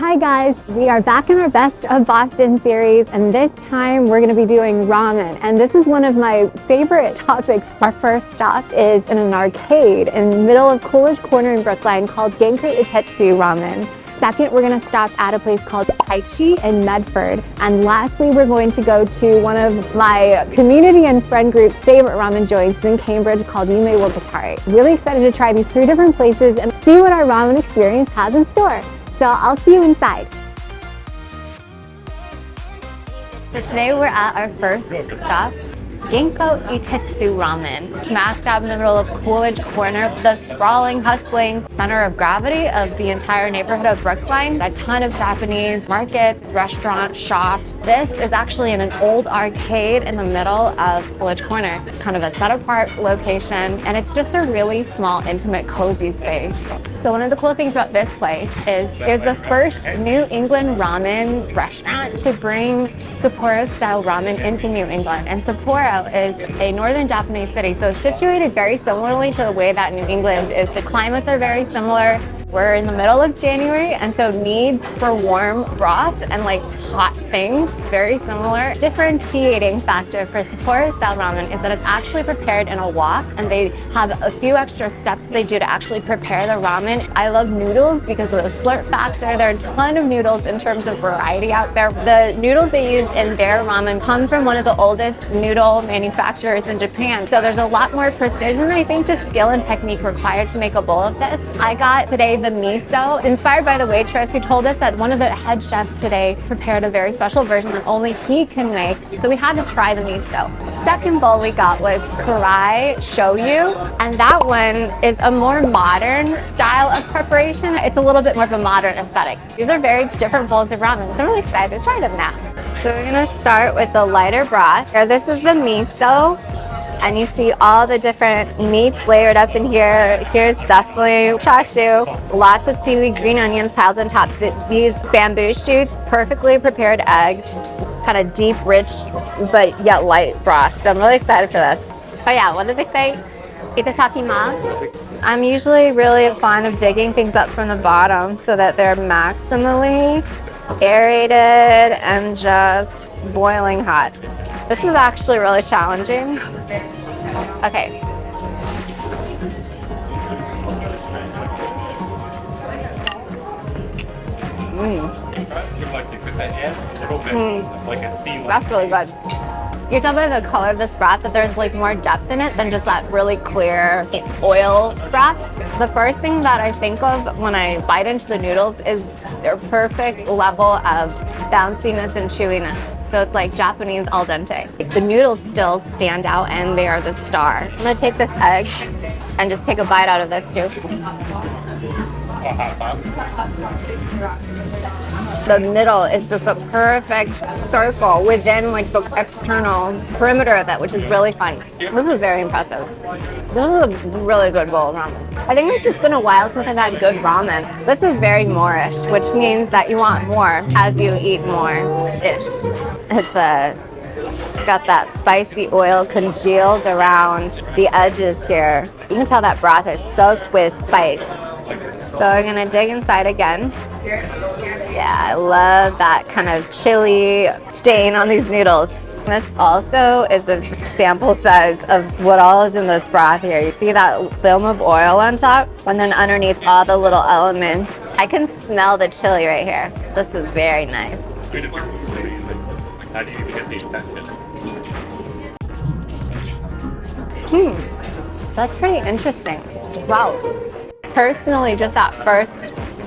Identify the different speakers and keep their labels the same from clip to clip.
Speaker 1: Hi guys, we are back in our Best of Boston series, and this time we're going to be doing ramen, and this is one of my favorite topics. Our first stop is in an arcade in the middle of Coolidge Corner in Brookline called Genki Itetsu Ramen. Second, we're going to stop at a place called Tai Chi in Medford. And lastly, we're going to go to one of my community and friend group's favorite ramen joints in Cambridge called Yume Wo Katare. Really excited to try these 3 different places and see what our ramen experience has in store. So I'll see you inside. So today we're at our first stop, Genki Itetsu Ramen. Smack dab in the middle of Coolidge Corner, the sprawling, hustling center of gravity of the entire neighborhood of Brookline. A ton of Japanese markets, restaurants, shops. This is actually in an old arcade in the middle of Coolidge Corner. It's kind of a set-apart location, and it's just a really small, intimate, cozy space. So one of the cool things about this place is it's the first New England ramen restaurant to bring Sapporo-style ramen into New England. And Sapporo is a northern Japanese city, so it's situated very similarly to the way that New England is. The climates are very similar. We're in the middle of January, and so needs for warm broth and like hot things, very similar. Differentiating factor for Sapporo-style ramen is that it's actually prepared in a wok, and they have a few extra steps they do to actually prepare the ramen. I love noodles because of the slurp factor. There are a ton of noodles in terms of variety out there. The noodles they use in their ramen come from one of the oldest noodle manufacturers in Japan. So there's a lot more precision, I think, just skill and technique required to make a bowl of this. I got today the miso, inspired by the waitress who told us that one of the head chefs today prepared a very special version that only he can make. So we had to try the miso. Second bowl we got was karai shoyu, and that one is a more modern style of preparation. It's a little bit more of a modern aesthetic. These are very different bowls of ramen, so I'm really excited to try them now. So we're gonna start with the lighter broth. Here, this is the miso, and you see all the different meats layered up in here. Here's definitely chashu, lots of seaweed, green onions piled on top. These bamboo shoots, perfectly prepared eggs, kind of deep, rich, but yet light broth. So I'm really excited for this. Oh yeah, what did they say? Itadakimasu. I'm usually really fond of digging things up from the bottom so that they're maximally aerated and just boiling hot. This is actually really challenging. Okay. That's really good. You can tell by the color of this broth that there's like more depth in it than just that really clear oil broth. The first thing that I think of when I bite into the noodles is their perfect level of bounciness and chewiness. So it's like Japanese al dente. The noodles still stand out, and they are the star. I'm gonna take this egg and just take a bite out of this too. The middle is just a perfect circle within like the external perimeter of it, which is really fun. This is very impressive. This is a really good bowl of ramen. I think it's just been a while since I've had good ramen. This is very Moorish, which means that you want more as you eat more-ish. It's got that spicy oil congealed around the edges here. You can tell that broth is soaked with spice. So I'm gonna dig inside again. Yeah, I love that kind of chili stain on these noodles. This also is a sample size of what all is in this broth here. You see that film of oil on top? And then underneath all the little elements. I can smell the chili right here. This is very nice.
Speaker 2: How do you get the infection?
Speaker 1: That's pretty interesting. Wow. Personally, just that first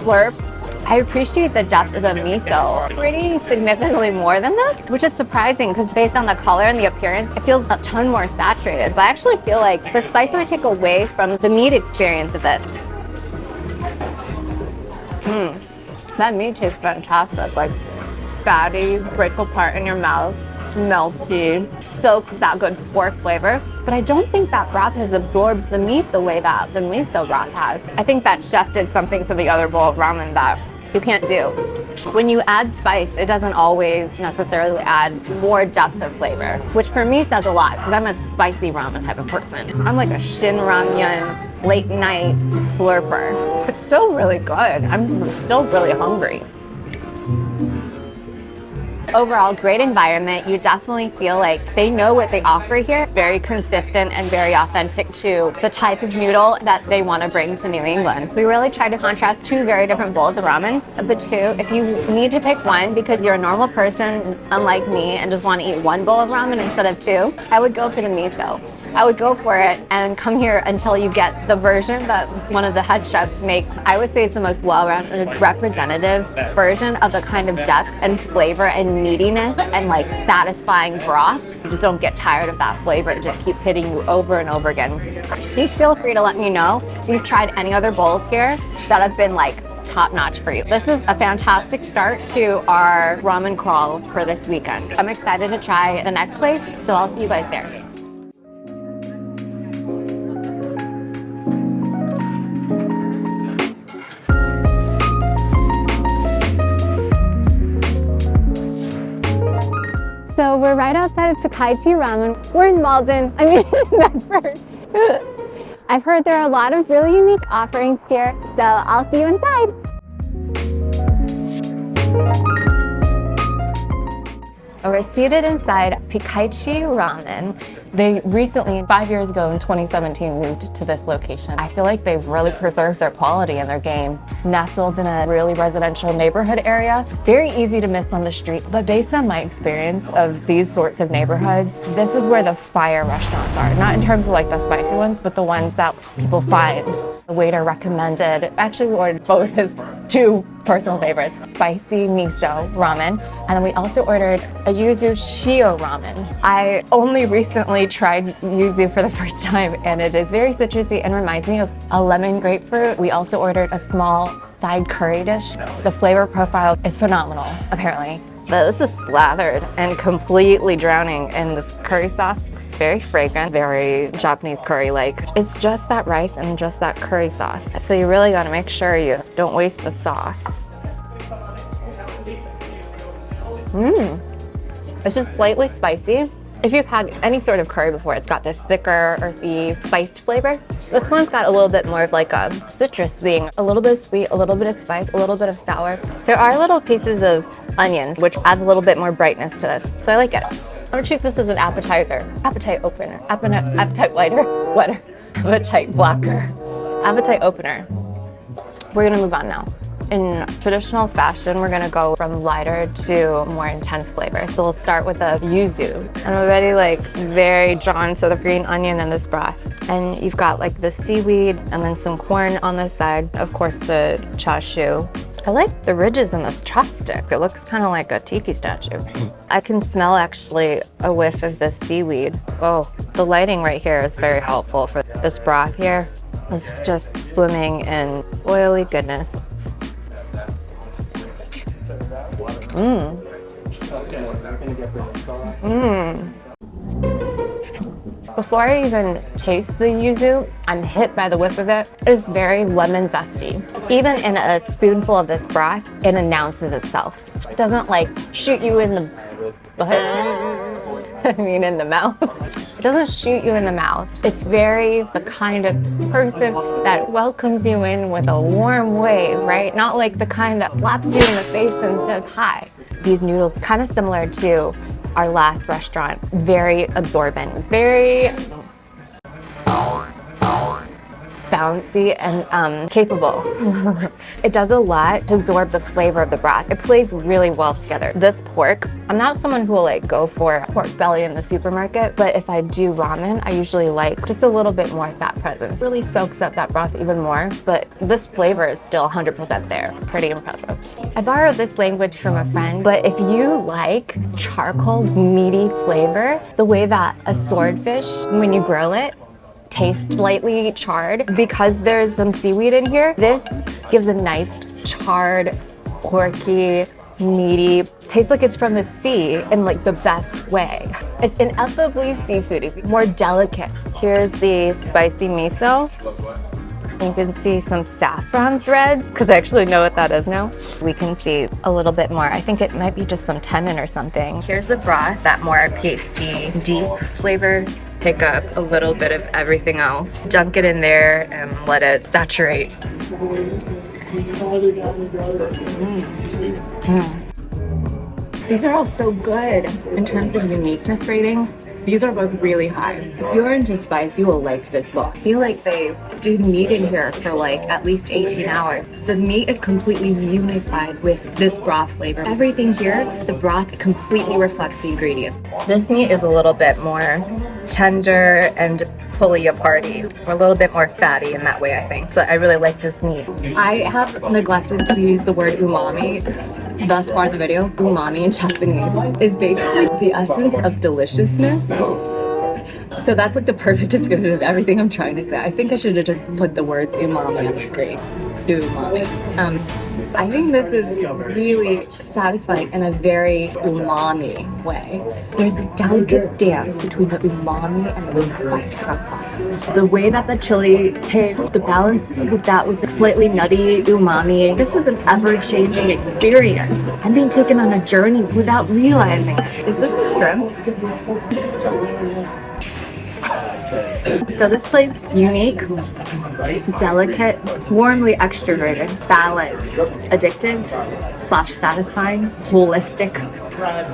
Speaker 1: slurp, I appreciate the depth of the miso pretty significantly more than this, which is surprising because based on the color and the appearance, it feels a ton more saturated. But I actually feel like the spice might take away from the meat experience of this. That meat tastes fantastic. Like fatty, break apart in your mouth, melty, soak that good pork flavor. But I don't think that broth has absorbed the meat the way that the miso broth has. I think that chef did something to the other bowl of ramen that you can't do. When you add spice, it doesn't always necessarily add more depth of flavor, which for me says a lot because I'm a spicy ramen type of person. I'm like a shin ramyun late night slurper. It's still really good. I'm still really hungry. Overall, great environment. You definitely feel like they know what they offer here. Very consistent and very authentic to the type of noodle that they want to bring to New England. We really try to contrast two very different bowls of ramen. Of the two, if you need to pick one because you're a normal person, unlike me, and just want to eat one bowl of ramen instead of two, I would go for the miso. I would go for it and come here until you get the version that one of the head chefs makes. I would say it's the most well-rounded, representative version of the kind of depth and flavor and meatiness and like satisfying broth. You just don't get tired of that flavor. It just keeps hitting you over and over again. Please feel free to let me know if you've tried any other bowls here that have been like top notch for you. This is a fantastic start to our ramen crawl for this weekend. I'm excited to try the next place, so I'll see you guys there. So we're right outside of Pikaichi Ramen. We're in Malden, Medford. I've heard there are a lot of really unique offerings here, so I'll see you inside. We're seated inside Pikaichi Ramen. They recently, 5 years ago in 2017, moved to this location. I feel like they've really preserved their quality and their game. Nestled in a really residential neighborhood area, very easy to miss on the street, but based on my experience of these sorts of neighborhoods, this is where the fire restaurants are. Not in terms of like the spicy ones, but the ones that people find. The waiter recommended, actually we ordered both his two personal favorites, spicy miso ramen, and then we also ordered a yuzu shio ramen. I only recently tried yuzu for the first time, and it is very citrusy and reminds me of a lemon grapefruit. We also ordered a small side curry dish. The flavor profile is phenomenal, apparently. But this is slathered and completely drowning in this curry sauce. Very fragrant, very Japanese curry-like. It's just that rice and just that curry sauce. So you really gotta make sure you don't waste the sauce. It's just slightly spicy. If you've had any sort of curry before, it's got this thicker, earthy, spiced flavor. This one's got a little bit more of like a citrus thing. A little bit of sweet, a little bit of spice, a little bit of sour. There are little pieces of onions, which adds a little bit more brightness to this. So I like it. I'm gonna treat this as an appetizer, appetite opener, appetite lighter, wetter, appetite blocker, appetite opener. We're gonna move on now. In traditional fashion, we're gonna go from lighter to more intense flavor. So we'll start with a yuzu. I'm already like very drawn to the green onion in this broth. And you've got like the seaweed and then some corn on this side. Of course, the chashu. I like the ridges in this chopstick. It looks kind of like a tiki statue. I can smell actually a whiff of the seaweed. Oh, the lighting right here is very helpful for this broth here. It's just swimming in oily goodness. Before I even taste the yuzu, I'm hit by the whiff of it. It is very lemon zesty. Even in a spoonful of this broth, it announces itself. It doesn't like shoot you in the in the mouth. It doesn't shoot you in the mouth. It's very the kind of person that welcomes you in with a warm wave, right? Not like the kind that slaps you in the face and says hi. These noodles, kind of similar to our last restaurant, very absorbent, very bouncy and capable. It does a lot to absorb the flavor of the broth. It plays really well together. This pork, I'm not someone who will like go for pork belly in the supermarket, but if I do ramen, I usually like just a little bit more fat presence. It really soaks up that broth even more, but this flavor is still 100% there. Pretty impressive. I borrowed this language from a friend, but if you like charcoal, meaty flavor, the way that a swordfish, when you grill it, tastes lightly charred, because there's some seaweed in here, this gives a nice charred, porky, meaty, tastes like it's from the sea in like the best way. It's ineffably seafoody, more delicate. Here's the spicy miso. You can see some saffron threads, because I actually know what that is now. We can see a little bit more. I think it might be just some tenon or something. Here's the broth, that more pasty, deep flavor. Pick up a little bit of everything else. Dunk it in there and let it saturate. These are all so good. In terms of uniqueness rating, these are both really high. If you're into spice, you will like this book. I feel like they do meat in here for like at least 18 hours. The meat is completely unified with this broth flavor. Everything here, the broth completely reflects the ingredients. This meat is a little bit more tender and pulley-aparty, or a little bit more fatty in that way, I think. So I really like this meat. I have neglected to use the word umami thus far in the video. Umami in Japanese is basically the essence of deliciousness. So that's like the perfect description of everything I'm trying to say. I think I should have just put the words umami on the screen. Umami. I think this is really satisfying in a very umami way. There's a delicate dance between the umami and the spice profile. The way that the chili tastes, the balance with that with the slightly nutty umami. This is an ever-changing experience. I'm being taken on a journey without realizing it. Is this a shrimp? So this place, unique, delicate, warmly extroverted, balanced, addictive, slash satisfying, holistic,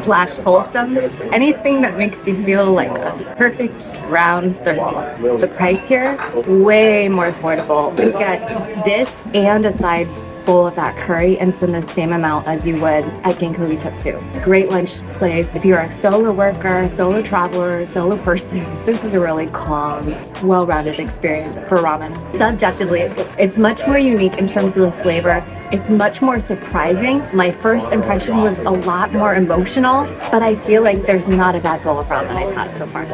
Speaker 1: slash wholesome. Anything that makes you feel like a perfect round circle. The price here, way more affordable. You get this and a side bowl of that curry and spend the same amount as you would at Genki Itetsu. Great lunch place if you're a solo worker, solo traveler, solo person. This is a really calm, well-rounded experience for ramen. Subjectively, it's much more unique in terms of the flavor. It's much more surprising. My first impression was a lot more emotional, but I feel like there's not a bad bowl of ramen I've had so far.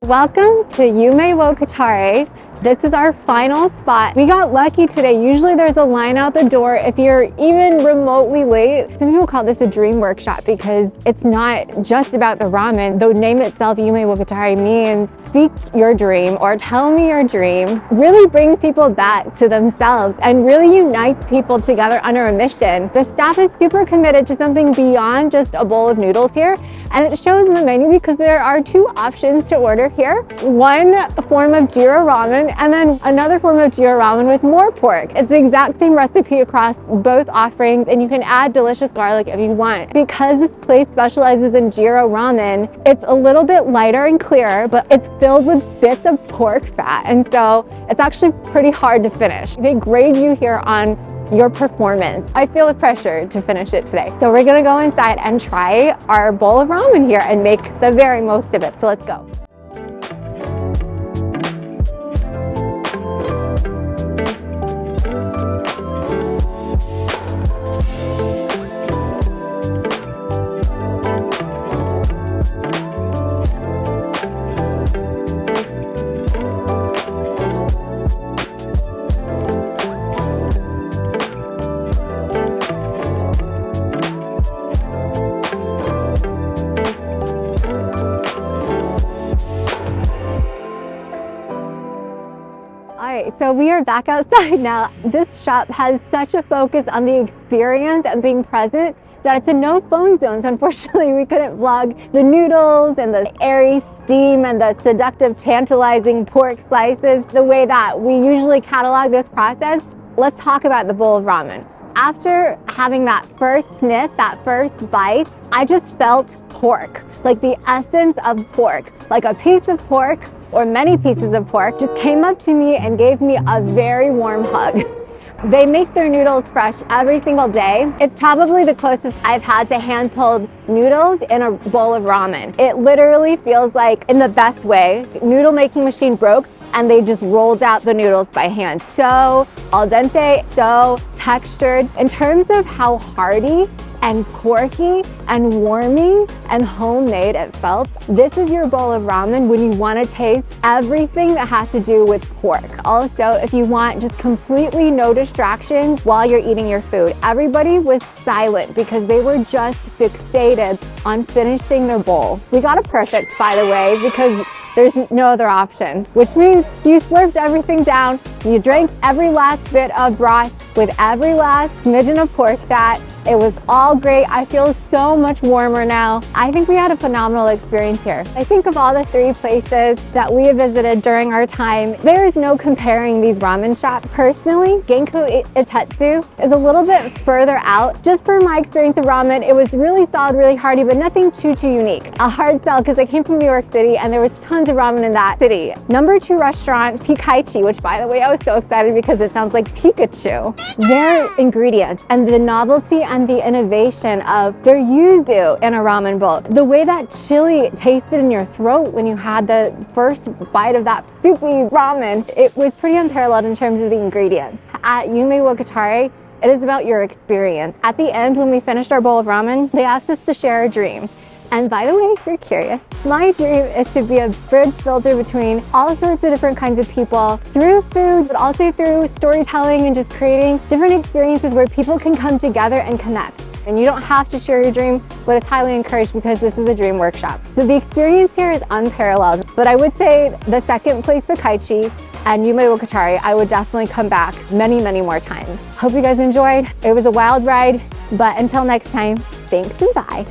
Speaker 1: Welcome to Yume Wo Katare. This is our final spot. We got lucky today. Usually there's a line out the door if you're even remotely late. Some people call this a dream workshop because it's not just about the ramen. The name itself, Yume Wo Katare, means speak your dream or tell me your dream. Really brings people back to themselves and really unites people together under a mission. The staff is super committed to something beyond just a bowl of noodles here. And it shows in the menu because there are two options to order here. One form of Jira ramen and then another form of Jira ramen with more pork. It's the exact same recipe across both offerings and you can add delicious garlic if you want. Because this place specializes in Jira ramen, it's a little bit lighter and clearer, but it's filled with bits of pork fat. And so it's actually pretty hard to finish. They grade you here on your performance. I feel the pressure to finish it today. So we're gonna go inside and try our bowl of ramen here and make the very most of it. So let's go. So we are back outside now. This shop has such a focus on the experience and being present that it's a no phone zone. So unfortunately we couldn't vlog the noodles and the airy steam and the seductive, tantalizing pork slices the way that we usually catalog this process. Let's talk about the bowl of ramen. After having that first sniff, that first bite, I just felt pork, like the essence of pork, like a piece of pork or many pieces of pork just came up to me and gave me a very warm hug. They make their noodles fresh every single day. It's probably the closest I've had to hand-pulled noodles in a bowl of ramen. It literally feels like, in the best way, noodle making machine broke and they just rolled out the noodles by hand. So al dente, so textured. In terms of how hearty and porky and warming and homemade it felt, this is your bowl of ramen when you want to taste everything that has to do with pork. Also, if you want just completely no distractions while you're eating your food. Everybody was silent because they were just fixated on finishing their bowl. We got it perfect, by the way, because there's no other option, which means you slurped everything down, you drank every last bit of broth with every last smidgen of pork fat, It was all great. I feel so much warmer now. I think we had a phenomenal experience here. I think of all the 3 places that we have visited during our time, there is no comparing these ramen shops. Personally, Genki Itetsu is a little bit further out. Just for my experience of ramen, it was really solid, really hearty, but nothing too unique. A hard sell because I came from New York City and there was tons of ramen in that city. Number 2 restaurant, Pikaichi, which by the way, I was so excited because it sounds like Pikachu. Their ingredients and the novelty and the innovation of their yuzu in a ramen bowl. The way that chili tasted in your throat when you had the first bite of that soupy ramen, it was pretty unparalleled in terms of the ingredients. At Yume Wo Katare, it is about your experience. At the end, when we finished our bowl of ramen, they asked us to share a dream. And by the way, if you're curious, my dream is to be a bridge builder between all sorts of different kinds of people through food, but also through storytelling and just creating different experiences where people can come together and connect. And you don't have to share your dream, but it's highly encouraged because this is a dream workshop. So the experience here is unparalleled. But I would say the second place, Pikaichi, and Yume Wo Katare, I would definitely come back many, many more times. Hope you guys enjoyed. It was a wild ride, but until next time, thanks and bye.